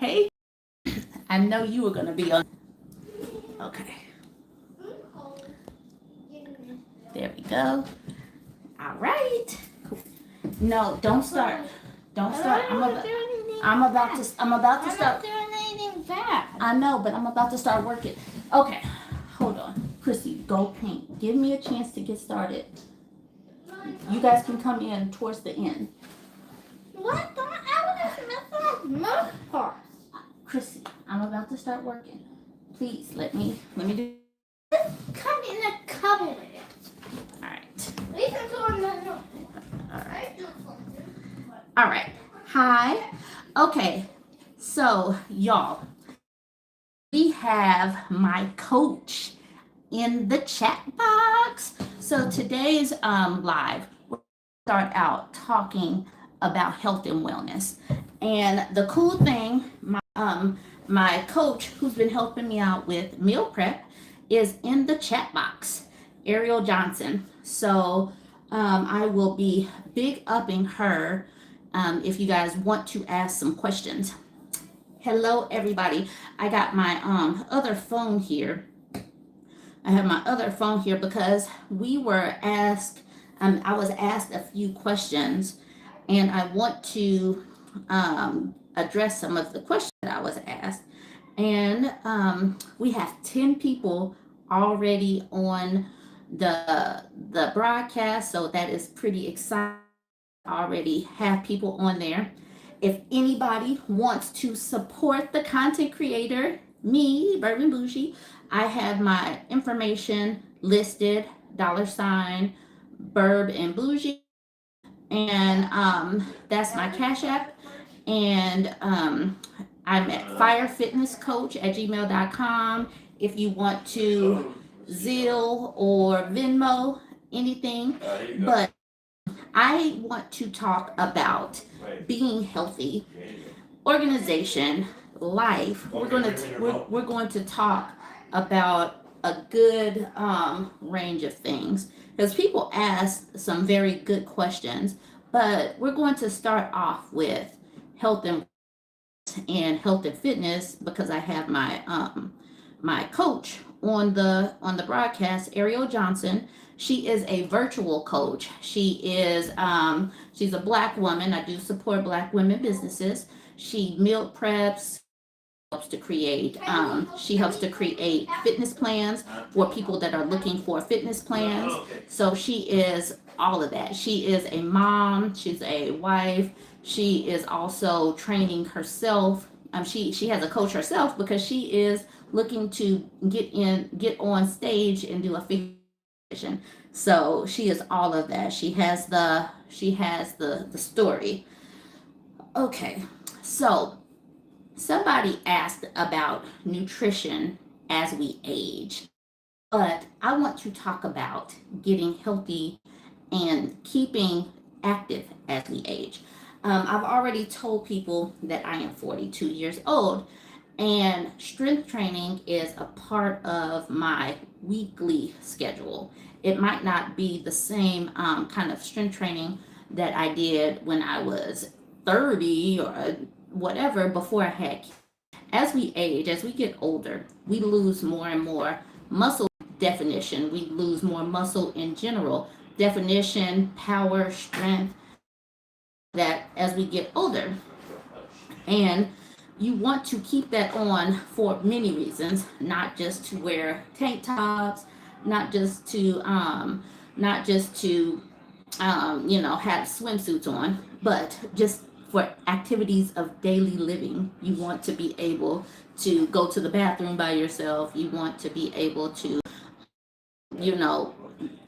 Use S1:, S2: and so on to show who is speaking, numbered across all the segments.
S1: Hey, I know you were going to be on. Okay, there we go. All right. No, don't start. Don't start. I'm about to start.
S2: I'm not doing anything bad.
S1: I know, but I'm about to start working. Okay, hold on. Chrissy, go paint. Give me a chance to get started. You guys can come in towards the end.
S2: What? Don't ever mess up most parts.
S1: Chrissy, I'm about to start working. Please let me do.
S2: Come in a couple minutes.
S1: All right.
S2: We can go in the room.
S1: All right. All right. Hi. Okay. So, y'all, we have my coach in the chat box. So today's live, we'll start out talking about health and wellness. And the cool thing, my coach who's been helping me out with meal prep is in the chat box, Ariel Johnson. So I will be big upping her if you guys want to ask some questions. Hello, everybody. I got my other phone here. I have my other phone here because we were asked, I was asked a few questions, and I want to address some of the questions that I was asked. And we have 10 people already on the broadcast, so that is pretty exciting. Already have people on there. If anybody wants to support the content creator, me, BurbNBougie, I have my information listed, $ BurbNBougie, and that's my Cash App. And I'm at firefitnesscoach@gmail.com. If you want to Zelle or Venmo, anything. But I want to talk about being healthy, organization, life. We're going to talk about a good range of things because people ask some very good questions. But we're going to start off with health and health and fitness because I have my coach on the broadcast, Ariel Johnson. She is a virtual coach. She's a Black woman. I do support Black women businesses. She meal preps, she helps to create fitness plans for people that are looking for fitness plans. So she is all of that. She is a mom, she's a wife, she is also training herself. She has a coach herself because she is looking to get on stage and do a figure. So she is all of that. She has the story. Okay, so somebody asked about nutrition as we age, but I want to talk about getting healthy and keeping active as we age. I've already told people that I am 42 years old, and strength training is a part of my weekly schedule. It might not be the same kind of strength training that I did when I was 30 or whatever before I had kids. As we age, as we get older, we lose more and more muscle definition. We lose more muscle in general. Definition, power, strength, that as we get older. And you want to keep that on for many reasons, not just to wear tank tops, not just to have swimsuits on, but just for activities of daily living. You want to be able to go to the bathroom by yourself. You want to be able to,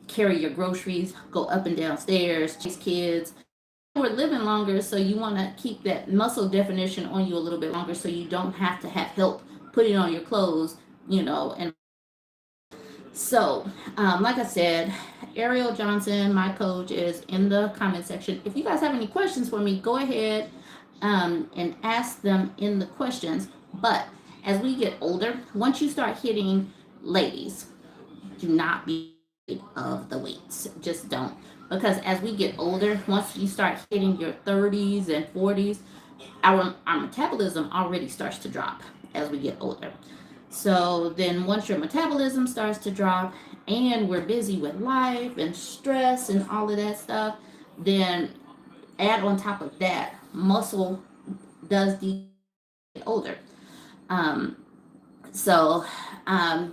S1: carry your groceries, go up and down stairs, chase kids. We're living longer, so you want to keep that muscle definition on you a little bit longer so you don't have to have help putting on your clothes, and so, like I said, Ariel Johnson, my coach, is in the comment section. If you guys have any questions for me, go ahead and ask them in the questions. But as we get older, once you start hitting, ladies, do not be afraid of the weights. Just don't. Because as we get older, once you start hitting your 30s and 40s, our metabolism already starts to drop as we get older. So then once your metabolism starts to drop and we're busy with life and stress and all of that stuff, then add on top of that, muscle does get older. Um, so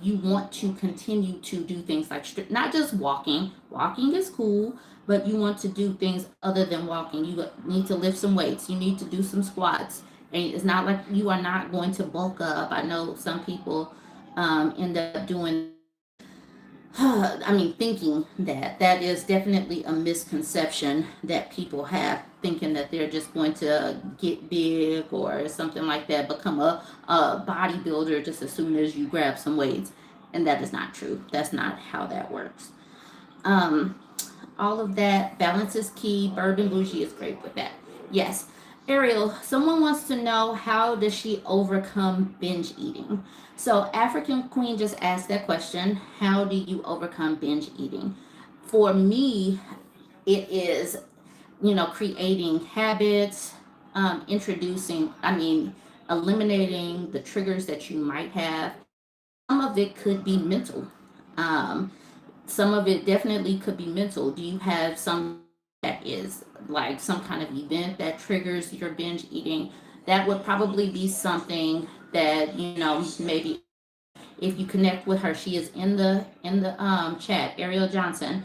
S1: you want to continue to do things like not just walking. Walking is cool, but you want to do things other than walking. You need to lift some weights. You need to do some squats. And it's not like you are not going to bulk up. I know some people end up doing I mean, thinking that that is definitely a misconception that people have, thinking that they're just going to get big or something like that, become a bodybuilder just as soon as you grab some weights. And that is not true. That's not how that works. Um, all of that. Balance is key. BurbNBougie is great with that. Yes. Ariel, someone wants to know, how does she overcome binge eating? So African Queen just asked that question. How do you overcome binge eating? For me, it is, creating habits, eliminating the triggers that you might have. Some of it could be mental. Um, some of it definitely could be mental. Do you have some that is like some kind of event that triggers your binge eating? That would probably be something that, maybe if you connect with her, she is in the chat, Ariel Johnson.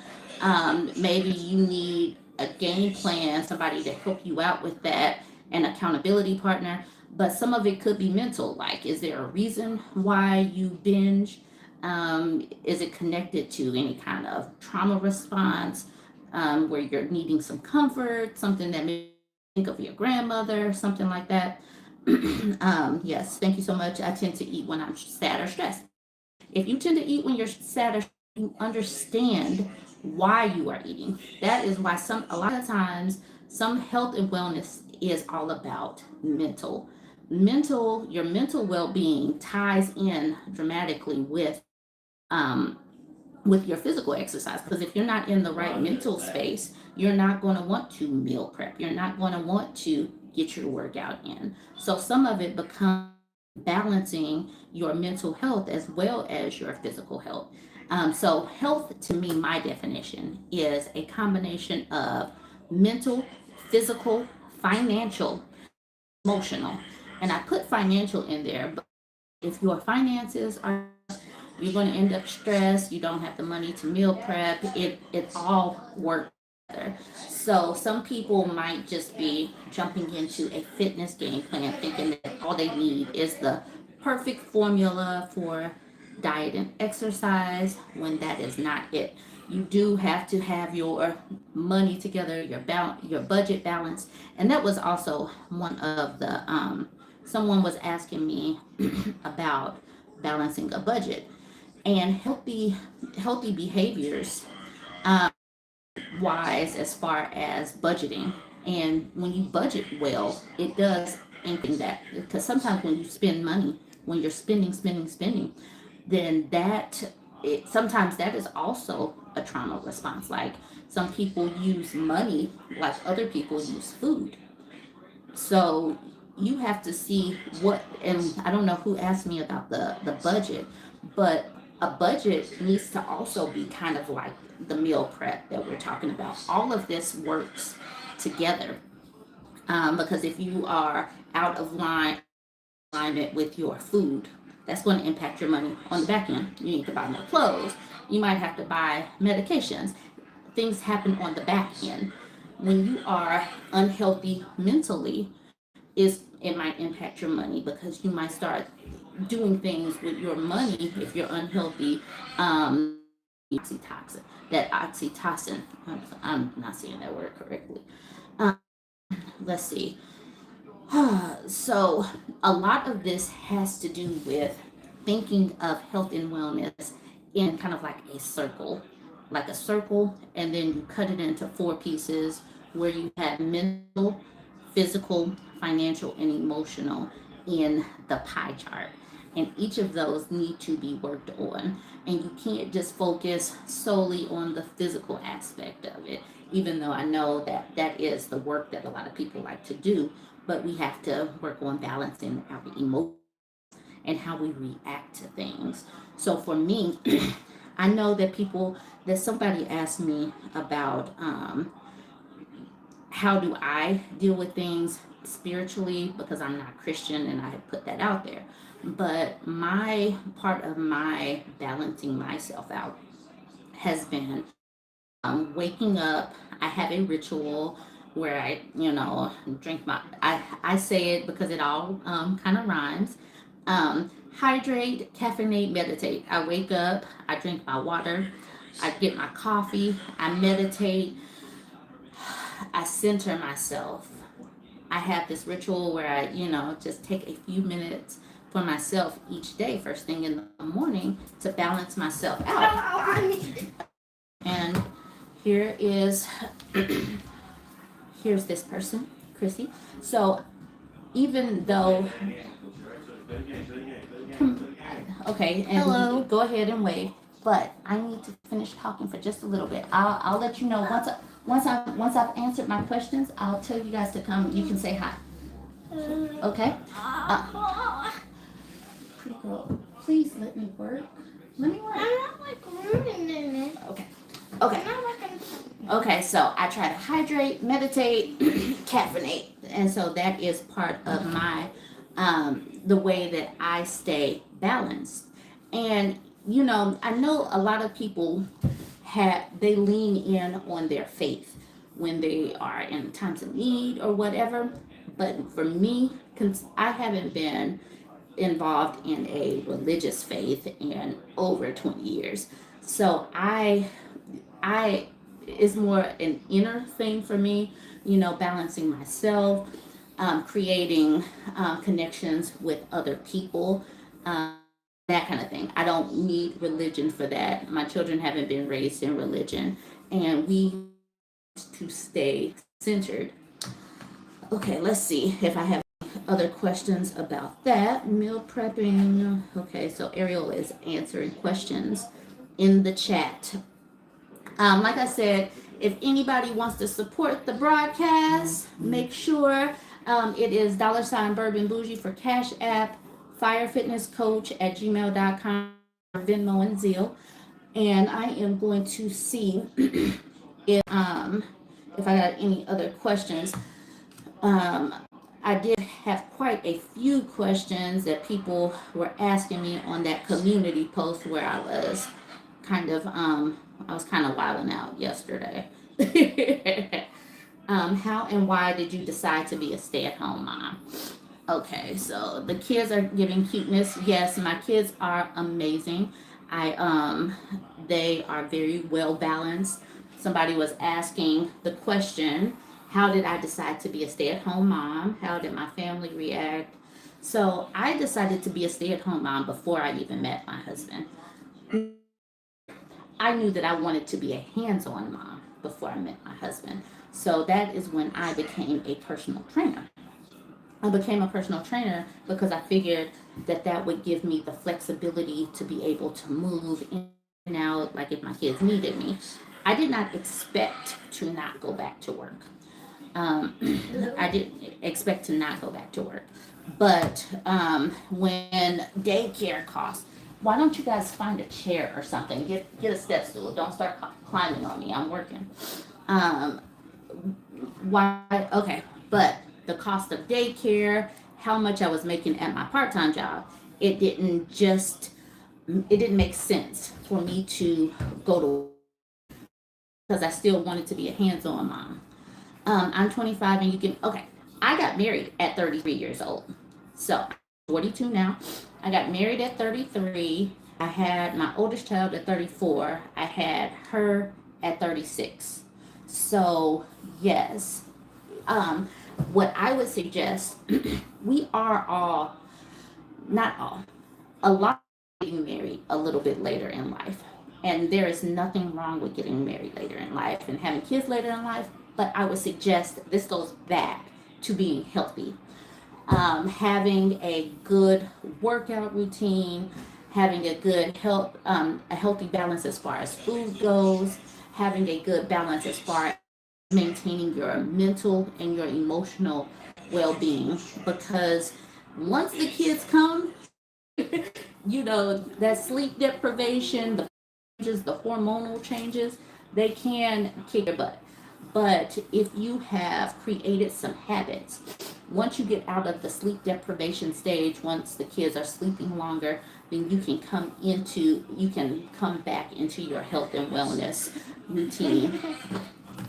S1: Maybe you need a game plan, somebody to help you out with that, an accountability partner. But some of it could be mental. Like, is there a reason why you binge? Is it connected to any kind of trauma response, where you're needing some comfort, something that made you think of your grandmother, something like that? Yes, thank you so much. I tend to eat when I'm sad or stressed. If you tend to eat when you're sad, or you understand why you are eating. That is why a lot of times, some health and wellness is all about your mental well-being ties in dramatically um, with your physical exercise. Because if you're not in the right mental space, you're not going to want to meal prep. You're not going to want to get your workout in. So some of it becomes balancing your mental health as well as your physical health. So health, to me, my definition is a combination of mental, physical, financial, emotional. And I put financial in there, but if your finances are, you're going to end up stressed. You don't have the money to meal prep. It all works together. So some people might just be jumping into a fitness game plan, thinking that all they need is the perfect formula for diet and exercise, when that is not it. You do have to have your money together, your budget balance, and that was also one of the someone was asking me about balancing a budget and healthy behaviors, um, wise as far as budgeting. And when you budget well, it does anything that, because sometimes when you spend money, when you're spending, then sometimes that is also a trauma response. Like, some people use money like other people use food. So you have to see what, and I don't know who asked me about the budget, but a budget needs to also be kind of like the meal prep that we're talking about. All of this works together, because if you are out of alignment with your food, that's going to impact your money on the back end. You need to buy more clothes. You might have to buy medications. Things happen on the back end. When you are unhealthy mentally, is it might impact your money, because you might start doing things with your money if you're unhealthy. Oxytocin, that oxytocin. I'm not saying that word correctly. Um, let's see. So a lot of this has to do with thinking of health and wellness in kind of like a circle, and then you cut it into four pieces, where you have mental, physical, financial, and emotional in the pie chart. And each of those need to be worked on. And you can't just focus solely on the physical aspect of it, even though I know that that is the work that a lot of people like to do. but we have to work on balancing our emotions and how we react to things. So for me, I know that somebody asked me about how do I deal with things spiritually because I'm not Christian and I put that out there. But my part of my balancing myself out has been waking up. I have a ritual where I, drink I say it because it all kind of rhymes. Hydrate, caffeinate, meditate. I wake up, I drink my water, I get my coffee, I meditate, I center myself. I have this ritual where I, just take a few minutes for myself each day, first thing in the morning, to balance myself out. And here is, here's this person, Chrissy. So even though, okay, and
S2: Hello.
S1: go ahead and wave, but I need to finish talking for just a little bit. I'll let you know once I've answered my questions. I'll tell you guys to come. You can say hi. Okay. Pretty girl, please let me work. Let me work.
S2: I'm not like rooting in it.
S1: Okay. Okay.
S2: I'm not like
S1: Okay, so I try to hydrate, meditate, caffeinate, and so that is part of my the way that I stay balanced. And I know a lot of people they lean in on their faith when they are in times of need or whatever. But for me, I haven't been involved in a religious faith in over 20 years. So I is more an inner thing for me, balancing myself, creating connections with other people, um, that kind of thing. I don't need religion for that. My children haven't been raised in religion, and we to stay centered. Okay, let's see if I have other questions about that. Meal prepping. Okay, so Ariel is answering questions in the chat. Like I said, if anybody wants to support the broadcast, make sure it is $BurbNBougie for Cash App, firefitnesscoach@gmail.com, Venmo and Zelle. And I am going to see if I got any other questions. I did have quite a few questions that people were asking me on that community post where I was kind of wilding out yesterday. How and why did you decide to be a stay-at-home mom? Okay, so the kids are giving cuteness. Yes, my kids are amazing. They are very well balanced. Somebody was asking the question, how did I decide to be a stay-at-home mom? How did my family react? So I decided to be a stay-at-home mom before I even met my husband. I knew that I wanted to be a hands-on mom before I met my husband. So that is when I became a personal trainer. I became a personal trainer because I figured that would give me the flexibility to be able to move in and out, like if my kids needed me. I did not expect to not go back to work. I didn't expect to not go back to work. But when daycare costs, why don't you guys find a chair or something? Get a step stool. Don't start climbing on me. I'm working. Um, why? Okay, but the cost of daycare, how much I was making at my part-time job, it didn't just it didn't make sense for me to go to because I still wanted to be a hands-on mom. I'm 25 and you can okay. I got married at 33 years old. So I'm 42 now. I got married at 33. I had my oldest child at 34. I had her at 36. So yes, what I would suggest, we are all, not all, a lot of getting married a little bit later in life. And there is nothing wrong with getting married later in life and having kids later in life. But I would suggest this goes back to being healthy. Having a good workout routine, having a healthy balance as far as food goes, having a good balance as far as maintaining your mental and your emotional well-being, because once the kids come, that sleep deprivation, the changes, the hormonal changes, they can kick your butt. But if you have created some habits, once you get out of the sleep deprivation stage, once the kids are sleeping longer, then you can come back into your health and wellness routine.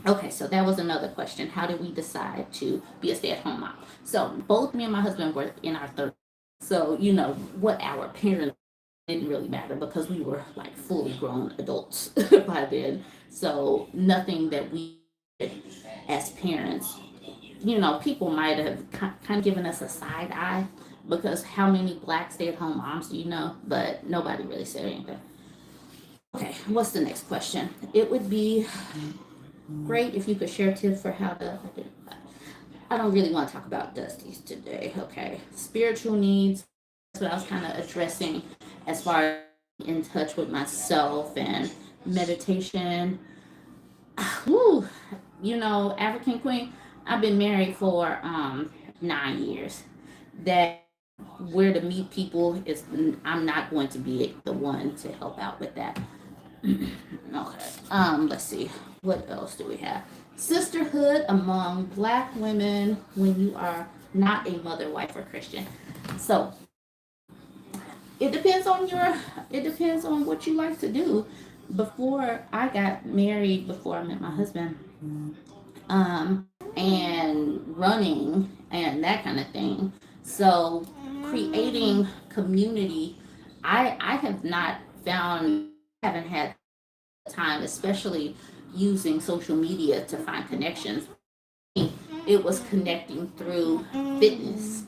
S1: Okay, so that was another question. How did we decide to be a stay-at-home mom? So both me and my husband were in our 30s. So, what our parents didn't really matter because we were like fully grown adults by then. So nothing that we did as parents, people might have kind of given us a side eye because how many black stay-at-home moms do you know? But nobody really said anything. Okay, what's the next question? It would be great if you could share tips for how to. I don't really want to talk about Dusty's today. Okay, spiritual needs. That's what I was kind of addressing as far as in touch with myself and meditation. Woo, African Queen. I've been married for 9 years. That where to meet people is I'm not going to be the one to help out with that. Okay. Let's see. What else do we have? Sisterhood among black women when you are not a mother, wife, or Christian. So it depends on what you like to do. Before I got married, before I met my husband, and running and that kind of thing. So creating community, I have not found haven't had time, especially using social media to find connections. It was connecting through fitness.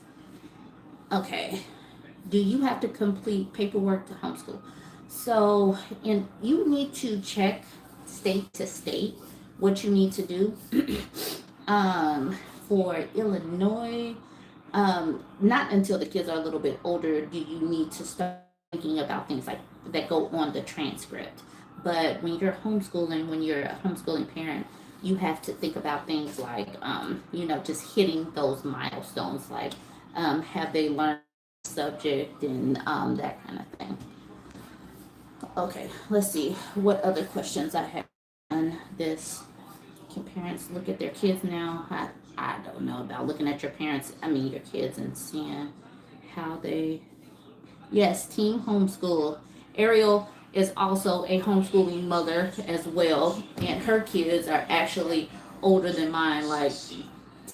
S1: Okay. Do you have to complete paperwork to homeschool? So, and you need to check state to state what you need to do. For Illinois, not until the kids are a little bit older do you need to start thinking about things like that go on the transcript. But when you're homeschooling, when you're a homeschooling parent, you have to think about things like, just hitting those milestones, like have they learned the subject and that kind of thing. Okay, let's see what other questions I have on this. Can parents look at their kids now? I don't know about looking at your kids and seeing how they. Yes, team homeschool. Ariel is also a homeschooling mother as well, and her kids are actually older than mine, like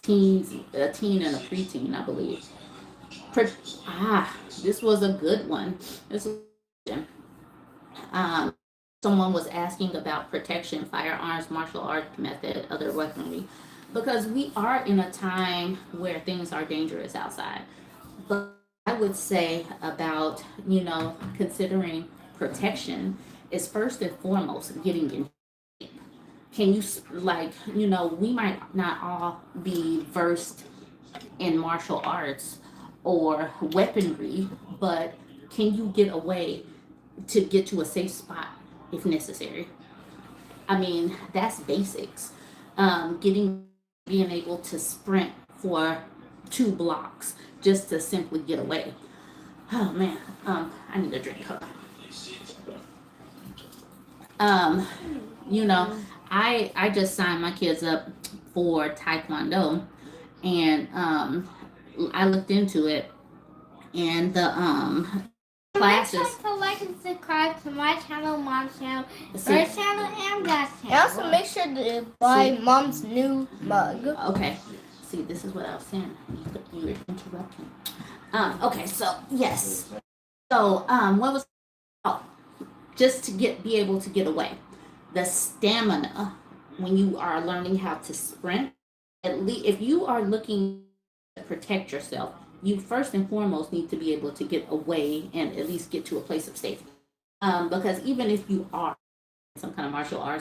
S1: teens, a teen and a preteen, I believe. This was a good one. This was um, someone was asking about protection, firearms, martial arts method, other weaponry, because we are in a time where things are dangerous outside. But I would say about, considering protection is first and foremost getting in. Can you, we might not all be versed in martial arts or weaponry, but can you get away to get to a safe spot if necessary? I mean, that's basics. Being able to sprint for 2 blocks just to simply get away. Oh man, I need a drink. Hold on. I just signed my kids up for Taekwondo, and I looked into it, and the classes.
S2: Make sure to like and subscribe to my channel, Mom's channel, Bird's channel, and Dad's channel. And also make sure to buy Mom's new mug.
S1: Okay. See, this is what I was saying. You were interrupting. Okay, so yes. So what was just to be able to get away. The stamina when you are learning how to sprint. At least if you are looking to protect yourself, you first and foremost need to be able to get away and at least get to a place of safety. Because even if you are some kind of martial arts